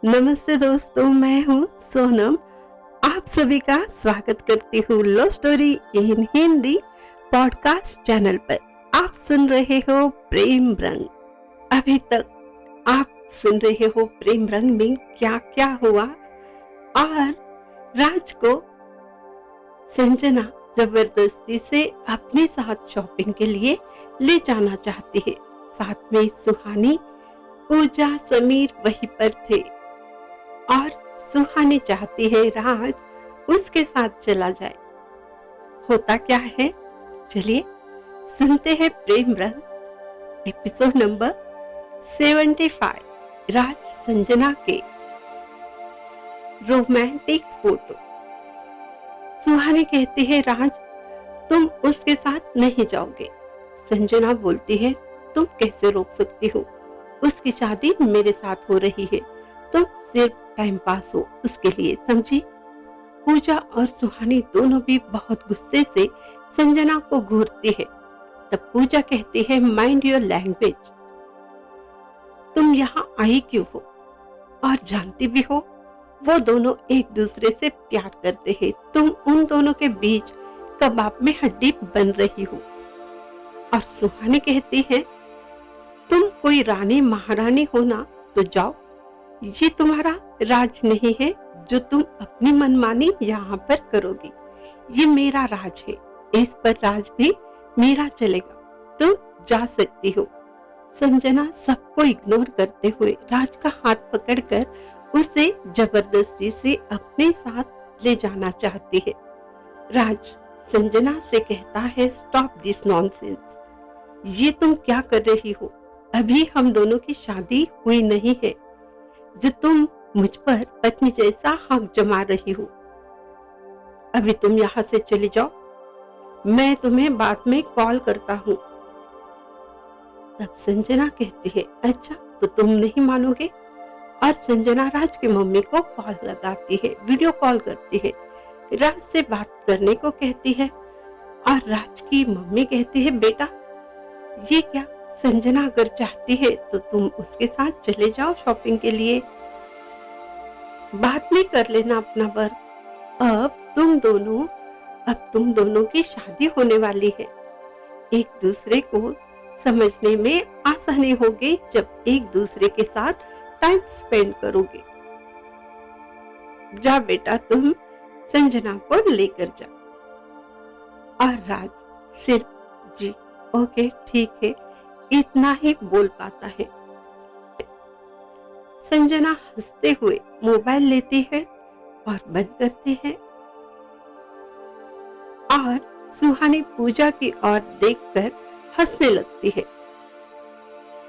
नमस्ते दोस्तों, मैं हूँ सोनम। आप सभी का स्वागत करती हूँ love story in Hindi podcast channel पर। आप सुन रहे हो प्रेम रंग। अभी तक आप सुन रहे हो प्रेम रंग में क्या क्या हुआ। और राज को संजना जबरदस्ती से अपने साथ शॉपिंग के लिए ले जाना चाहती है। साथ में सुहानी, पूजा, समीर वहीं पर थे और सुहानी चाहती है राज उसके साथ चला जाए। होता क्या है, चलिए सुनते हैं प्रेम रंग एपिसोड नंबर 75, राज संजना के रोमांटिक फोटो। सुहानी कहती है राज तुम उसके साथ नहीं जाओगे। संजना बोलती है तुम कैसे रोक सकती हो, उसकी शादी मेरे साथ हो रही है, तुम सिर्फ टाइम पास हो उसके लिए, समझी। पूजा और सुहानी दोनों भी बहुत गुस्से से संजना को घूरती है। तब पूजा कहती है माइंड योर लैंग्वेज, तुम यहाँ आई क्यों हो, और जानती भी हो वो दोनों एक दूसरे से प्यार करते हैं, तुम उन दोनों के बीच कबाब में हड्डी बन रही हो। और सुहानी कहती है तुम कोई रानी महारानी हो ना तो जाओ, ये तुम्हारा राज नहीं है जो तुम अपनी मनमानी यहाँ पर करोगी। ये मेरा राज है, इस पर राज भी मेरा चलेगा, तुम जा सकती हो। संजना सबको इग्नोर करते हुए राज का हाथ पकड़कर उसे जबरदस्ती से अपने साथ ले जाना चाहती है। राज संजना से कहता है स्टॉप दिस नॉनसेंस, ये तुम क्या कर रही हो, अभी हम दोनों की शादी हुई नहीं है जो तुम मुझ पर पत्नी जैसा हक जमा रही हो। अभी तुम यहाँ से चले जाओ, मैं तुम्हें बाद में कॉल करता हूँ। तब संजना कहती है अच्छा तो तुम नहीं मानोगे। और संजना राज की मम्मी को कॉल लगाती है, वीडियो कॉल करती है, राज से बात करने को कहती है। और राज की मम्मी कहती है बेटा ये क्या, संजना अगर चाहती है तो तुम उसके साथ चले जाओ शॉपिंग के लिए, बाद में कर लेना अपना वर्क। अब तुम दोनों की शादी होने वाली है, एक दूसरे को समझने में आसानी होगी जब एक दूसरे के साथ टाइम स्पेंड करोगे। जा बेटा तुम संजना को लेकर जा। और राज सिर्फ जी ओके ठीक है इतना ही बोल पाता है। संजना हंसते हुए मोबाइल लेती है और बंद करती है। और सुहानी पूजा की ओर देखकर हंसने लगती है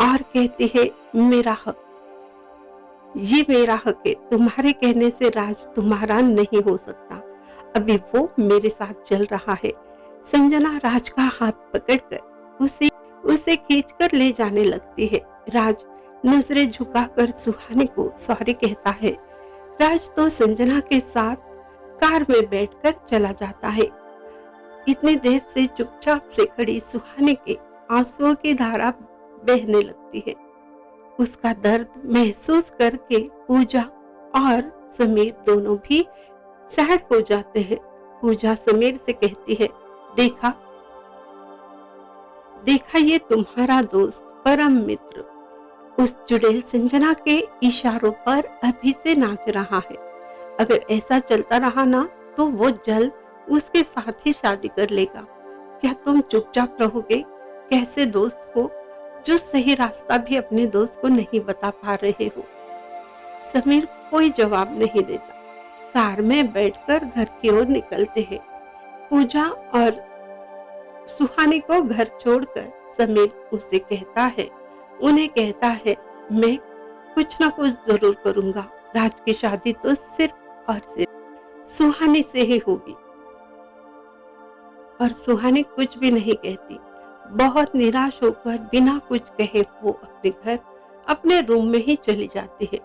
और कहती है मेरा हक, ये मेरा हक है, तुम्हारे कहने से राज तुम्हारा नहीं हो सकता, अभी वो मेरे साथ चल रहा है। संजना राज का हाथ पकड़कर उसे खींचकर ले जाने लगती है। राज नजरें झुकाकर सुहानी को सॉरी कहता है। राज तो संजना के साथ कार में बैठकर चला जाता है। इतनी देर से चुपचाप से खड़ी सुहानी के आंसुओं की धारा बहने लगती है। उसका दर्द महसूस करके पूजा और समीर दोनों भी सैड हो जाते हैं। पूजा समीर से कहती है देखा ये तुम्हारा दोस्त परम मित्र उस चुड़ैल संजना के इशारों पर अभी से नाच रहा है। अगर ऐसा चलता रहा ना तो वो जल्द उसके साथ ही शादी कर लेगा। क्या तुम चुपचाप रहोगे? कैसे दोस्त हो जो सही रास्ता भी अपने दोस्त को नहीं बता पा रहे हो? समीर कोई जवाब नहीं देता। कार में बैठकर घर की ओर निकलते हैं। पूजा और सुहानी को घर छोड़कर समीर उन्हें कहता है मैं कुछ ना कुछ जरूर करूंगा, राज की शादी तो सिर्फ और सिर्फ सुहानी से ही होगी। और सुहानी कुछ भी नहीं कहती। बहुत निराश होकर बिना कुछ कहे वो अपने घर अपने रूम में ही चली जाती है।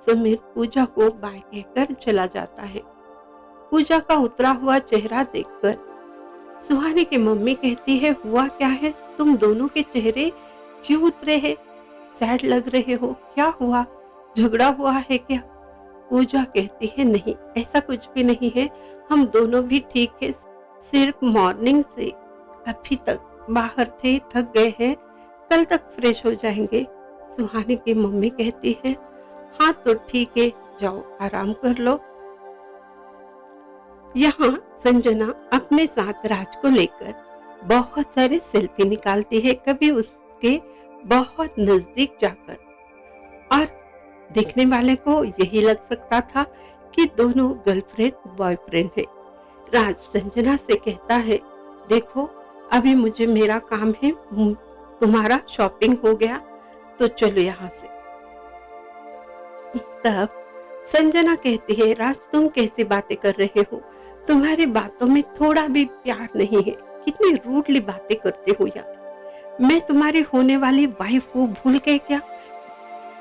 समीर पूजा को बाय कहकर चला जाता है। पूजा का उतरा हुआ चेहरा देखकर सुहानी की मम्मी कहती है हुआ क्या है, तुम दोनों के चेहरे क्यों उतरे हैं, सैड लग रहे हो, क्या हुआ, झगड़ा हुआ है क्या? पूजा कहती है नहीं, ऐसा कुछ भी नहीं है, हम दोनों भी ठीक है, सिर्फ मॉर्निंग से अभी तक बाहर थे, थक गए हैं, कल तक फ्रेश हो जाएंगे। सुहानी की मम्मी कहती है हाँ तो ठीक है, जाओ आराम कर लो। यहाँ संजना अपने साथ राज को लेकर बहुत सारे सेल्फी निकालती है, कभी उसके बहुत नजदीक जाकर, और देखने वाले को यही लग सकता था कि दोनों गर्लफ्रेंड बॉयफ्रेंड है। राज संजना से कहता है देखो अभी मुझे मेरा काम है, तुम्हारा शॉपिंग हो गया तो चलो यहाँ से। तब संजना कहती है राज तुम कैसी बातें कर रहे हो, तुम्हारी बातों में थोड़ा भी प्यार नहीं है, कितनी रूडली बातें करते हो यार, मैं तुम्हारी होने वाली वाइफ हूँ, भूल गए क्या?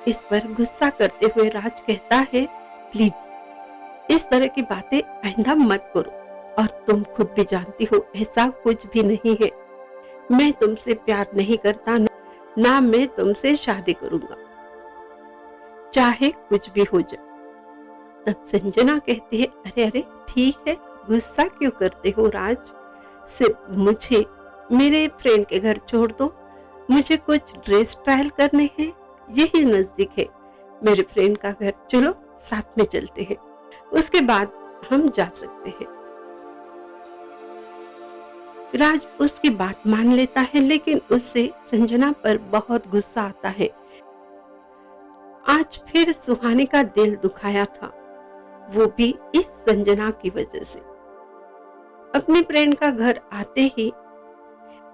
इस पर गुस्सा करते हुए राज कहता है प्लीज इस तरह की बातें आइंदा मत करो, और तुम खुद भी जानती हो ऐसा कुछ भी नहीं है, मैं तुमसे प्यार नहीं करता, ना मैं तुमसे शादी करूंगा, चाहे कुछ भी हो जाए। तब संजना कहती है अरे अरे ठीक है, गुस्सा क्यों करते हो राज, सिर्फ मुझे मेरे फ्रेंड के घर छोड़ दो, मुझे कुछ ड्रेस ट्रायल करने हैं, यही नजदीक है मेरे फ्रेंड का घर, चलो साथ में चलते हैं, उसके बाद हम जा सकते हैं। राज उसकी बात मान लेता है, लेकिन उससे संजना पर बहुत गुस्सा आता है। आज फिर सुहानी का दिल दुखाया था, वो भी इस संजना की वजह से। अपने फ्रेंड का घर आते ही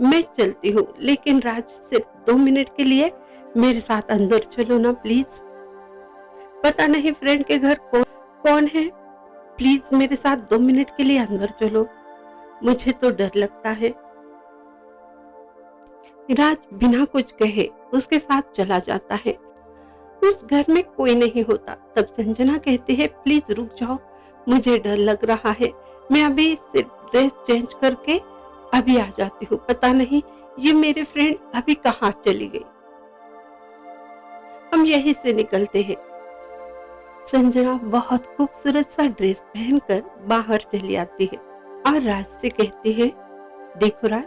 मैं चलती हूँ, लेकिन राज सिर्फ 2 मिनट के लिए मेरे साथ अंदर चलो ना प्लीज, पता नहीं फ्रेंड के घर कौन है, प्लीज मेरे साथ 2 मिनट के लिए अंदर चलो, मुझे तो डर लगता है। राज बिना कुछ कहे उसके साथ चला जाता है। उस घर में कोई नहीं होता। तब संजना कहती है प्लीज रुक जाओ, मुझे डर लग रहा है, मैं अभी सिर्फ ड्रेस चेंज करके अभी आ जाती हूँ, पता नहीं ये मेरे फ्रेंड अभी कहाँ चली गई, हम यहीं से निकलते हैं। संजना बहुत खूबसूरत सा ड्रेस पहनकर बाहर चली आती है और राज से कहती है देखो राज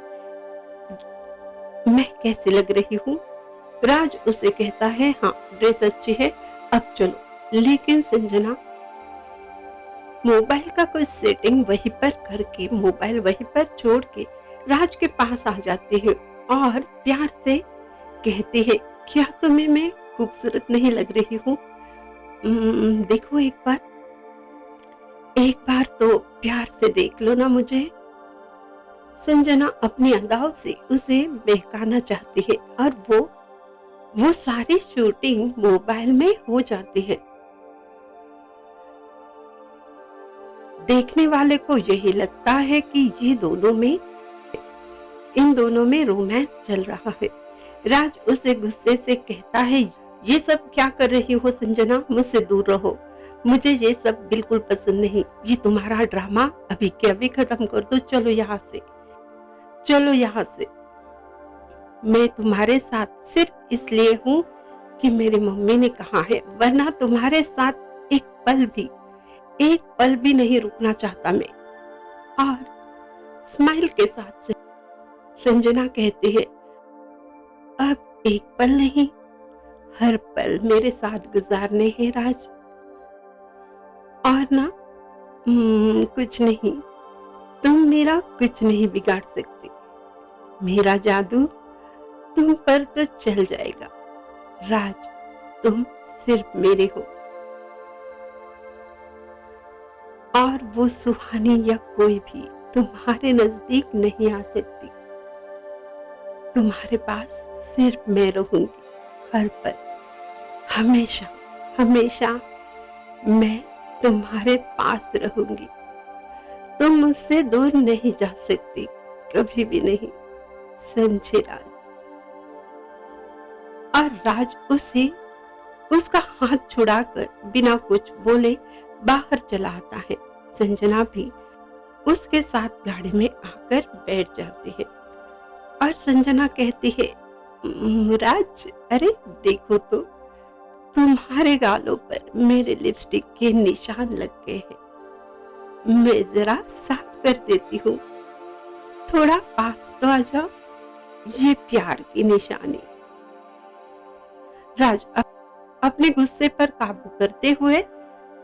मैं कैसी लग रही हूँ। राज उसे कहता है हाँ ड्रेस अच्छी है, अब चलो। लेकिन संजना मोबाइल का कोई सेटिंग वहीं पर करके, मोबाइल वहीं पर छोड़ के राज के पास आ जाती है और प्यार से कहती है क्या तुम्हें मैं खूबसूरत नहीं लग रही हूँ? देखो एक बार तो प्यार से देख लो ना मुझे। संजना अपनी अदाओं से उसे बहकाना चाहती है और वो सारी शूटिंग मोबाइल में हो जाती है। देखने वाले को यही लगता है कि इन दोनों में रोमांस चल रहा है। राज उसे गुस्से से कहता है ये सब क्या कर रही हो संजना, मुझसे दूर रहो, मुझे ये सब बिल्कुल पसंद नहीं, ये तुम्हारा ड्रामा अभी के अभी खत्म कर दो, चलो यहाँ से, चलो यहाँ से। मैं तुम्हारे साथ सिर्फ इसलिए हूँ कि मेरी मम्मी ने कहा है, वरना तुम्हारे साथ एक पल भी नहीं रुकना चाहता मैं। और स्माइल के साथ संजना कहती है अब एक पल नहीं, हर पल मेरे साथ गुजारने हैं राज। और ना कुछ नहीं, तुम मेरा कुछ नहीं बिगाड़ सकती, मेरा जादू तुम पर तो चल जाएगा राज, तुम सिर्फ मेरे हो। और वो सुहानी या कोई भी तुम्हारे नजदीक नहीं आ सकती, तुम्हारे पास सिर्फ मैं रहूंगी हर पल, हमेशा हमेशा मैं तुम्हारे पास रहूंगी, तुम मुझसे दूर नहीं जा सकती, कभी भी नहीं, समझे राज। और राज उसका हाथ छुड़ाकर बिना कुछ बोले बाहर चला आता है। संजना भी उसके साथ गाड़ी में आकर बैठ जाती है और संजना कहती है राज अरे देखो तो तुम्हारे गालों पर मेरे लिपस्टिक के निशान लग गए हैं। मैं जरा साफ कर देती हूँ। थोड़ा पास तो आ जाओ। ये प्यार की निशानी। राज अपने गुस्से पर काबू करते हुए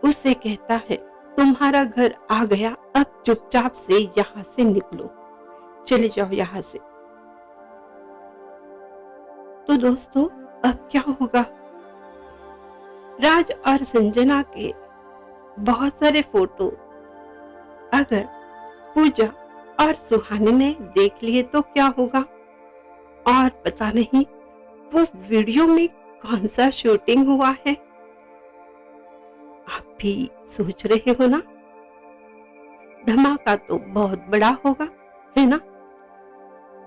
उससे कहता है, तुम्हारा घर आ गया, अब चुपचाप से यहाँ से निकलो, चले जाओ यहाँ से। तो दोस्तों अब क्या होगा? राज और संजना के बहुत सारे फोटो अगर पूजा और सुहानी ने देख लिए तो क्या होगा? और पता नहीं वो वीडियो में कौन सा शूटिंग हुआ है। आप भी सोच रहे हो ना? धमाका तो बहुत बड़ा होगा, है ना?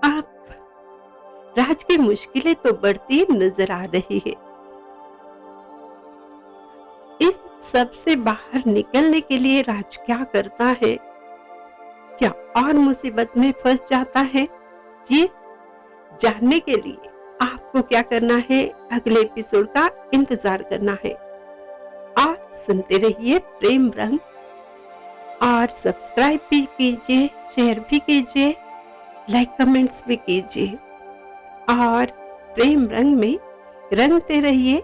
अब राज की मुश्किलें तो बढ़ती नजर आ रही है। इस सब से बाहर निकलने के लिए राज क्या करता है, क्या और मुसीबत में फंस जाता है, ये जानने के लिए आपको क्या करना है, अगले एपिसोड का इंतजार करना है। और सुनते रहिए प्रेम रंग, और सब्सक्राइब भी कीजिए, शेयर भी कीजिए, लाइक कमेंट्स भी कीजिए, और प्रेम रंग में रंगते रहिए